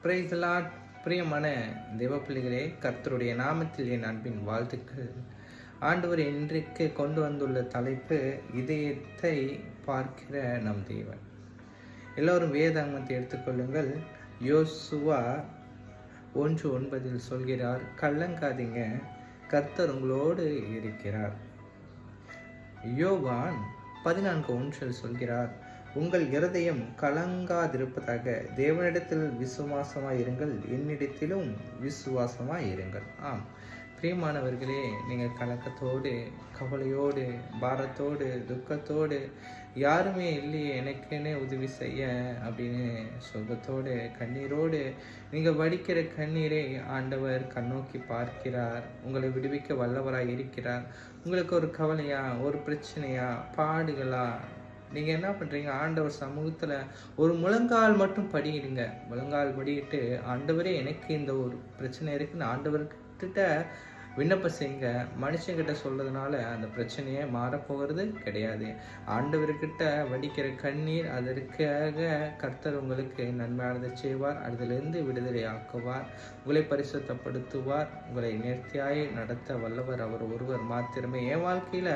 Praise the Lord. பிரியமான தேவ பிள்ளைகளே, கர்த்தருடைய நாமத்தில் என் அன்பின் வாழ்த்துக்கள். ஆண்டவர் இன்றைக்கு கொண்டு வந்துள்ள தலைப்பு இதயத்தை பார்க்கிற நம் தேவன். எல்லோரும் வேதாகமத்தை எடுத்துக்கொள்ளுங்கள். யோசுவா 1:9 சொல்கிறார், கலங்காதீங்க, கர்த்தர் உங்களோடு இருக்கிறார். யோவான் 14:1 சொல்கிறார், உங்கள் இருதயம் கலங்காதிருப்பதாக தேவனிடத்தில் விசுவாசமாயிருங்கள், என்னிடத்திலும் விசுவாசமாயிருங்கள். ஆம் பிரியமானவர்களே, நீங்கள் கலக்கத்தோடு, கவலையோடு, பாரத்தோடு, துக்கத்தோடு, யாருமே இல்லையே எனக்குன்னே உதவி செய்ய அப்படின்னு சுகத்தோடு, கண்ணீரோடு நீங்கள் வடிக்கிற கண்ணீரை ஆண்டவர் கண்ணோக்கி பார்க்கிறார். உங்களை விடுவிக்க வல்லவராய் இருக்கிறார். உங்களுக்கு ஒரு கவலையா, ஒரு பிரச்சனையா, பாடுகளா, நீங்கள் என்ன பண்ணுறீங்க? ஆண்டவர் சமூகத்தில் ஒரு முழங்கால் மட்டும் படியிடுங்க. முழங்கால் படியிட்டு, ஆண்டவரே எனக்கு இந்த ஒரு பிரச்சனை இருக்குன்னு ஆண்டவர்கிட்ட விண்ணப்பம் செய்யுங்க. மனுஷங்கிட்ட சொல்றதுனால அந்த பிரச்சனையே மாறப்போகிறது கிடையாது. ஆண்டவர்கிட்ட வடிக்கிற கண்ணீர், அதற்காக கர்த்தர் உங்களுக்கு நன்மையானதை செய்வார். அதிலிருந்து விடுதலை ஆக்குவார், உங்களை பரிசுத்தப்படுத்துவார், உங்களை நேர்த்தியாய் நடத்த வல்லவர் அவர் ஒருவர் மாத்திரமே. என் வாழ்க்கையில்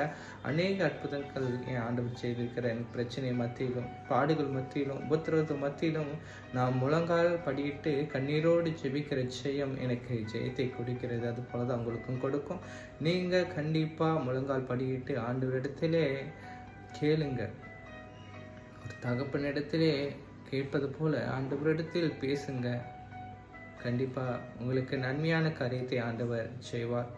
அநேக அற்புதங்கள் என் ஆண்டவர் செய்திருக்கிற என் பிரச்சனை மத்தியிலும், பாடுகள் மத்தியிலும், உபத்திரவத்து மத்தியிலும் நான் முழங்கால் படியிட்டு கண்ணீரோடு ஜெபிக்கிற ஜெயம் எனக்கு ஜெயத்தை கொடுக்கிறது. அது போலதான் உங்களுக்கு கொடுக்கும். நீங்க கண்டிப்பா முழங்கால் படியிட்டு ஆண்டவரிடத்திலே கேளுங்க. ஒரு தகப்பனிடத்திலே கேட்பது போல ஆண்டவரிடத்தில் பேசுங்க. கண்டிப்பா உங்களுக்கு நன்மையான காரியத்தை ஆண்டவர் செய்வார்.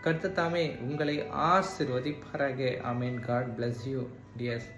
கர்த்தர் தாமே உங்களை ஆசீர்வதிப்பாராக. ஆமென். God bless you, dears.